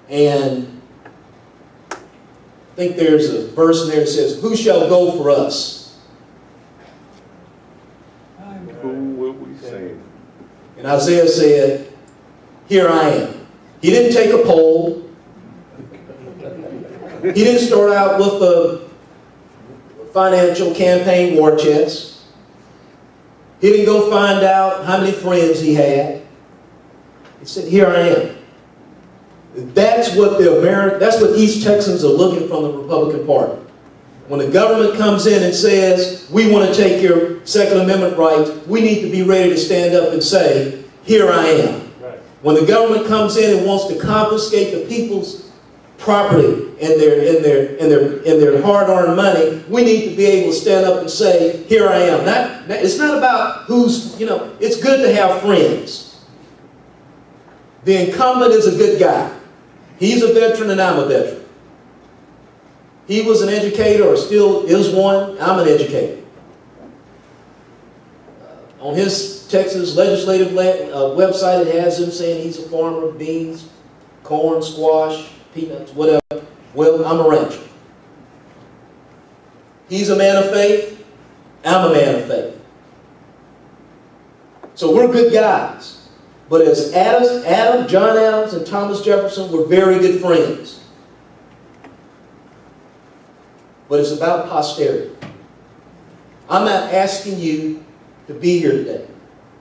And I think there's a verse in there that says, "Who shall go for us?" Who will we send? And Isaiah said, "Here I am." He didn't take a poll. He didn't start out with a financial campaign war chest. He didn't go find out how many friends he had. He said, "Here I am." That's what that's what East Texans are looking from the Republican Party. When the government comes in and says, "We want to take your Second Amendment rights," we need to be ready to stand up and say, "Here I am." Right. When the government comes in and wants to confiscate the people's property and their hard-earned money, we need to be able to stand up and say, "Here I am." It's not about who's, it's good to have friends. The incumbent is a good guy. He's a veteran and I'm a veteran. He was an educator, or still is one. I'm an educator. On his Texas legislative website, it has him saying he's a farmer of beans, corn, squash, peanuts, whatever. Well, I'm a rancher. He's a man of faith. I'm a man of faith. So we're good guys. But as John Adams and Thomas Jefferson were very good friends. But it's about posterity. I'm not asking you to be here today.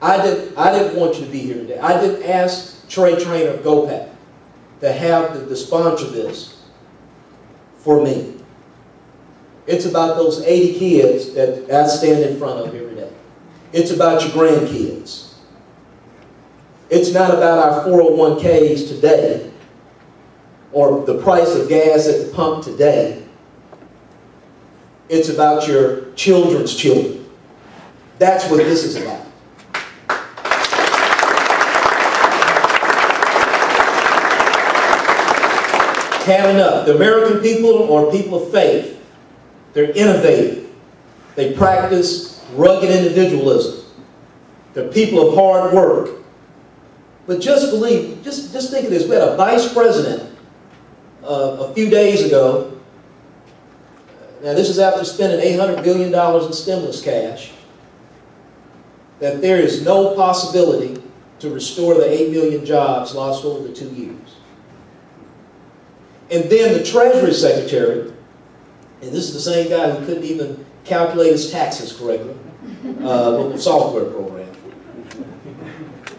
I didn't want you to be here today. I didn't ask Trey Traynor of GOPAC to have to sponsor this for me. It's about those 80 kids that I stand in front of every day. It's about your grandkids. It's not about our 401ks today or the price of gas at the pump today. It's about your children's children. That's what this is about. Had enough. The American people are people of faith. They're innovative. They practice rugged individualism. They're people of hard work. But just believe, just think of this. We had a vice president a few days ago. Now this is after spending $800 billion in stimulus cash. That there is no possibility to restore the 8 million jobs lost over the 2 years. And then the Treasury Secretary, and this is the same guy who couldn't even calculate his taxes correctly with the software program,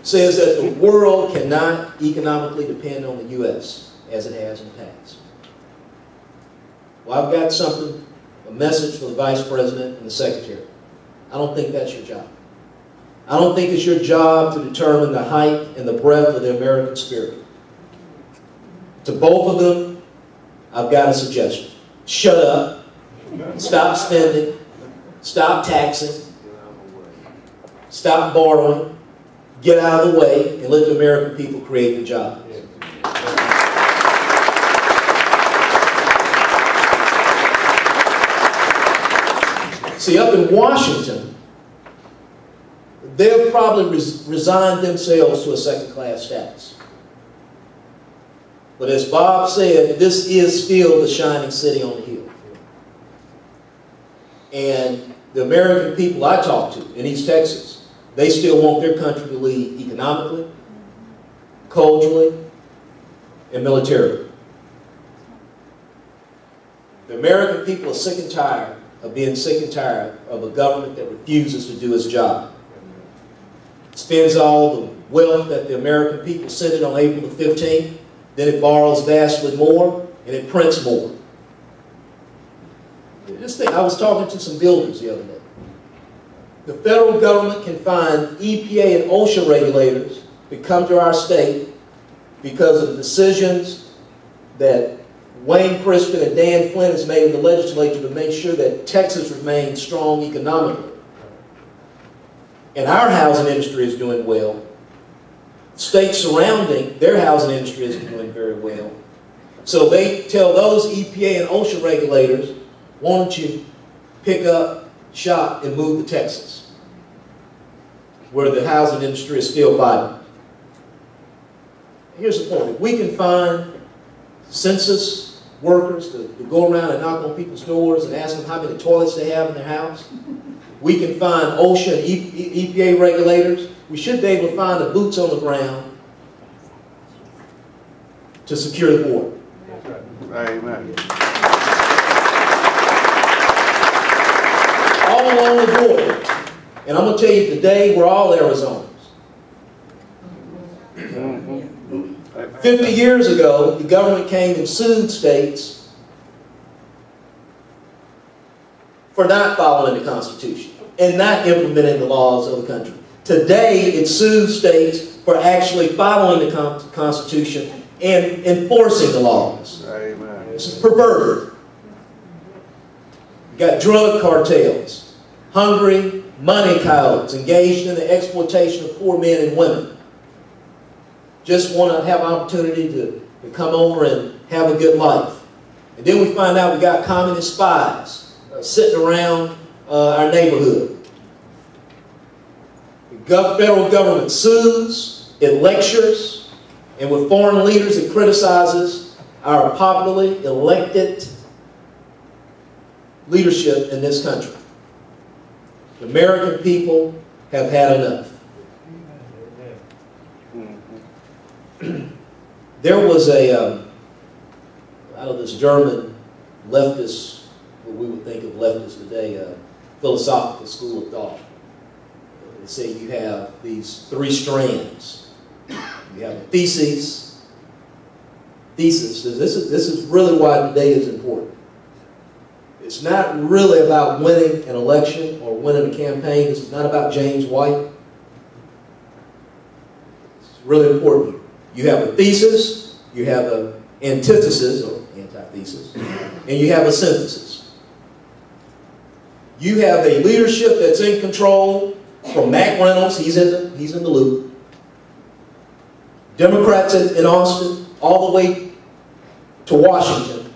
says that the world cannot economically depend on the U.S. as it has in the past. Well, I've got something, a message for the Vice President and the Secretary. I don't think that's your job. I don't think it's your job to determine the height and the breadth of the American spirit. To both of them, I've got a suggestion. Shut up. Stop spending. Stop taxing. Stop borrowing. Get out of the way and let the American people create the jobs. See, up in Washington, they've probably resigned themselves to a second-class status. But as Bob said, this is still the shining city on the hill. And the American people I talk to in East Texas, they still want their country to lead economically, culturally, and militarily. The American people are sick and tired of being sick and tired of a government that refuses to do its job. It spends all the wealth that the American people sent it on April the 15th, then it borrows vastly more, and it prints more. Just think, I was talking to some builders the other day. The federal government can find EPA and OSHA regulators that come to our state because of the decisions that Wayne Crispin and Dan Flynn has made in the legislature to make sure that Texas remains strong economically. And our housing industry is doing well. States surrounding their housing industry is doing very well. So they tell those EPA and OSHA regulators, why don't you pick up shop and move to Texas, where the housing industry is still vibrant. Here's the point. If we can find census workers to go around and knock on people's doors and ask them how many toilets they have in their house. We can find OSHA and EPA regulators. We should be able to find the boots on the ground to secure the border. Amen. All along the border. And I'm going to tell you today, we're all Arizonans. 50 years ago, the government came and sued states for not following the Constitution and not implementing the laws of the country. Today, it sues states for actually following the Constitution and enforcing the laws. Amen. This is perverted. You got drug cartels, hungry money coyotes engaged in the exploitation of poor men and women. Just want to have an opportunity to come over and have a good life. And then we find out we got communist spies sitting around our neighborhood. The federal government sues, it lectures, and with foreign leaders it criticizes our popularly elected leadership in this country. The American people have had enough. There was out of this German leftist, what we would think of leftist today, philosophical school of thought. They say you have these three strands. You have a thesis. This is really why today is important. It's not really about winning an election or winning a campaign. This is not about James White. It's really important here. You have a thesis, you have an antithesis or antithesis, and you have a synthesis. You have a leadership that's in control, from Mac Reynolds, he's in the loop. Democrats in Austin, all the way to Washington,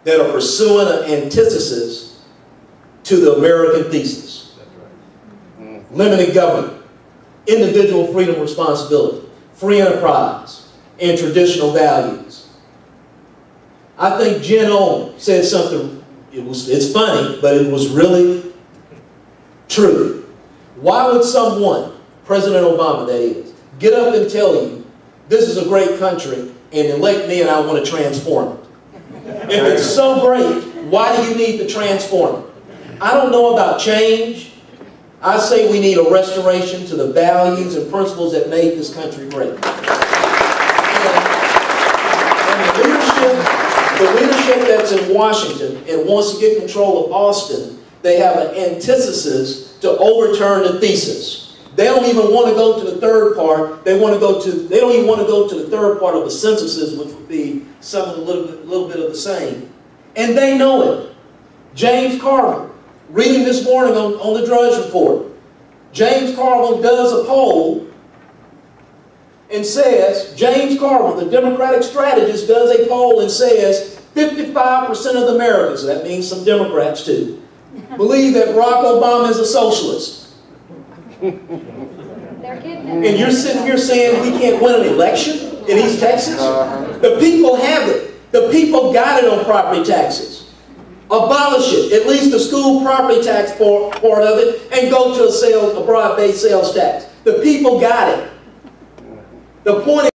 that are pursuing an antithesis to the American thesis. Limited government, individual freedom and responsibility, free enterprise, and traditional values. I think Jen Owen said something, it's funny, but it was really true. Why would someone, President Obama that is, get up and tell you, this is a great country, and elect me and I want to transform it? If it's so great, why do you need to transform it? I don't know about change. I say we need a restoration to the values and principles that made this country great. And the leadership that's in Washington and wants to get control of Austin, they have an antithesis to overturn the thesis. They don't even want to go to the third part. They don't even want to go to the third part of the synthesis, which would be some of the little bit of the same. And they know it. James Carville, reading this morning on the Drudge Report, James Carville does a poll and says, James Carville, the Democratic strategist, does a poll and says 55% of the Americans, so that means some Democrats too, believe that Barack Obama is a socialist. And you're sitting here saying we can't win an election in East Texas? The people have it. The people got it on property taxes. Abolish it, at least the school property tax part of it, and go to a broad-based sales tax. The people got it. The point